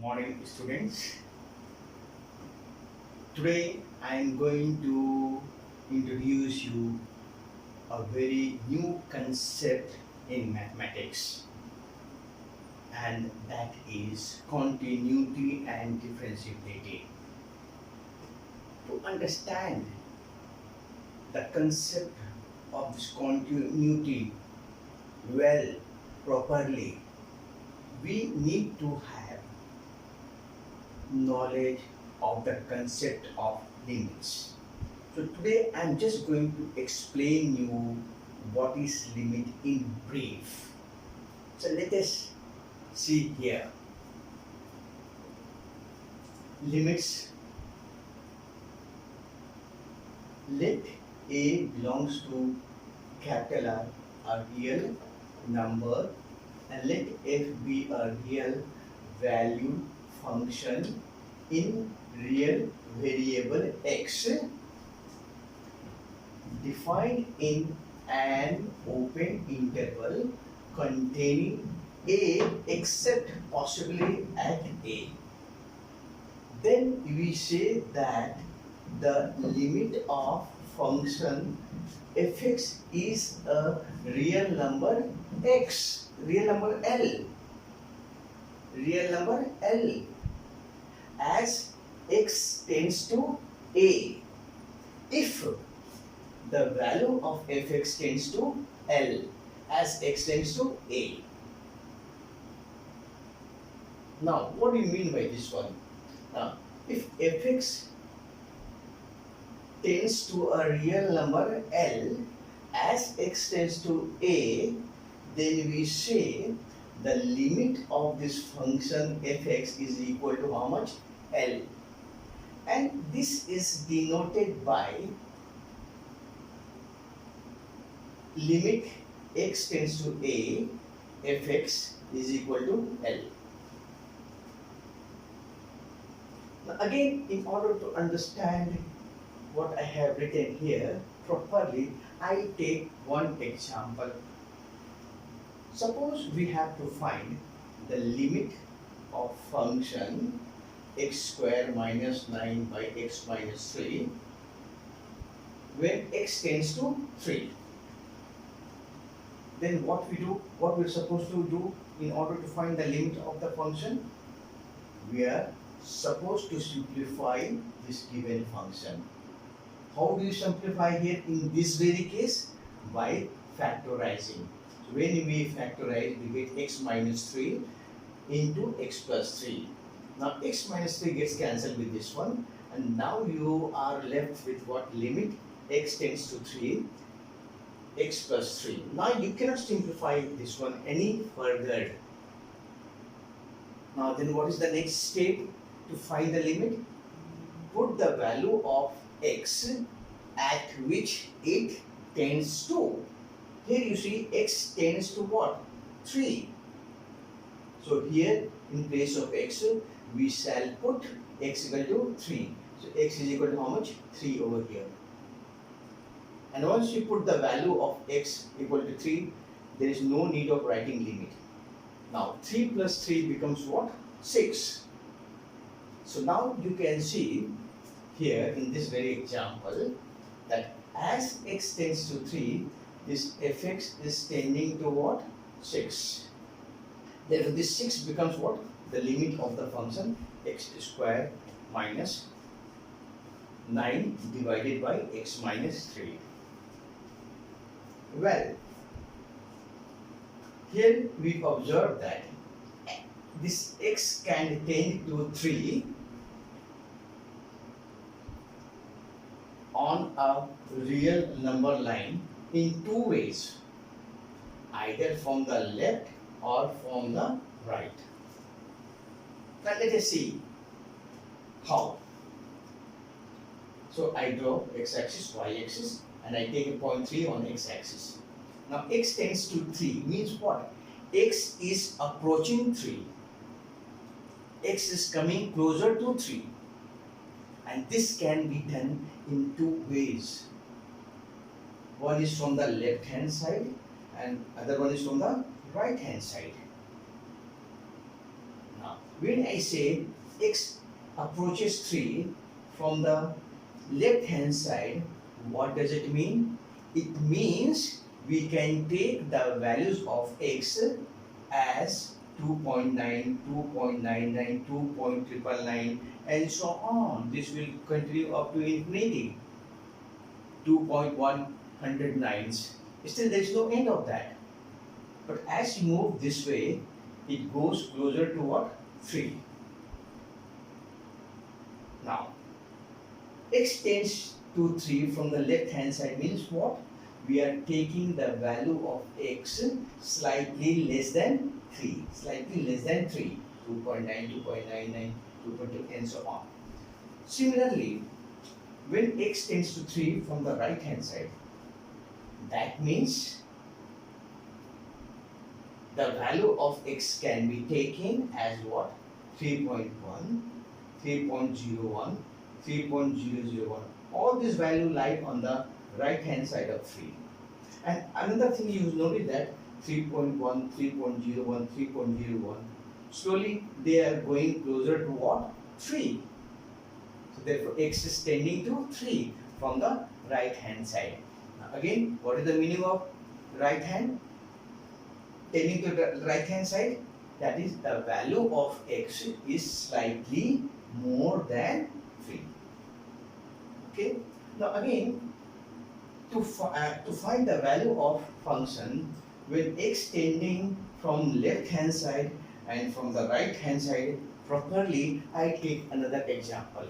Morning, students. Today I am going to introduce you a very new concept in mathematics, and that is continuity and differentiability. To understand the concept of this continuity well, properly, we need to have knowledge of the concept of limits. So today I'm just going to explain you what is limit in brief. So let us see here. Limits. Let A belongs to capital R, a real number, and let F be a real value function in real variable x defined in an open interval containing A except possibly at A. Then we say that the limit of function fx is a real number x, real number L, as x tends to A. If the value of fx tends to L as x tends to A. Now, what do you mean by this one? Now, if fx tends to a real number L as x tends to A, then we say the limit of this function fx is equal to how much? L. And this is denoted by limit x tends to A, fx is equal to L. Now again, in order to understand what I have written here properly, I take one example. Suppose we have to find the limit of function x square minus 9 by x minus 3 when x tends to 3. Then what we're supposed to do in order to find the limit of the function? We are supposed to simplify this given function. How do you simplify here in this very case? By factorizing. So when we factorize, we get x minus 3 into x plus 3. Now x minus 3 gets cancelled with this one, and now you are left with what? Limit x tends to 3, x plus 3. Now you cannot simplify this one any further. Now then what is the next step to find the limit? Put the value of x at which it tends to. Here you see x tends to what? 3. So here in place of x we shall put x equal to 3. So x is equal to how much? 3 over here. And once you put the value of x equal to 3, there is no need of writing limit. Now 3 plus 3 becomes what? 6. So now you can see here in this very example that as x tends to 3, this fx is tending to what? 6. Therefore this 6 becomes what? The limit of the function x square minus 9 divided by x minus 3. Well, here we observe that this x can tend to 3 on a real number line in two ways, either from the left or from the right. Now let us see how. So I draw x-axis, y-axis, and I take a point 3 on x-axis. Now x tends to 3 means what? X is approaching 3. X is coming closer to 3. And this can be done in two ways. One is from the left hand side and other one is from the right hand side. Now When I say x approaches 3 from the left hand side, what does it mean? It means we can take the values of x as 2.9, 2.99, 2.999 and so on. This will continue up to infinity. 2.109. Still there is no end of that. But as you move this way, it goes closer to what? 3. Now, x tends to 3 from the left hand side means what? We are taking the value of x slightly less than 3. Slightly less than 3. 2.9, 2.99, 2.2 and so on. Similarly, when x tends to 3 from the right hand side, that means the value of x can be taken as what? 3.1, 3.01, 3.001. All these values lie on the right hand side of 3. And another thing you notice that 3.1, 3.01, 3.01, slowly they are going closer to what? 3. So therefore x is tending to 3 from the right hand side. Now again, what is the meaning of right hand? Tending to the right hand side, that is the value of x is slightly more than 3. Okay. Now again, to find the value of function when x tending from left hand side and from the right hand side properly, I take another example.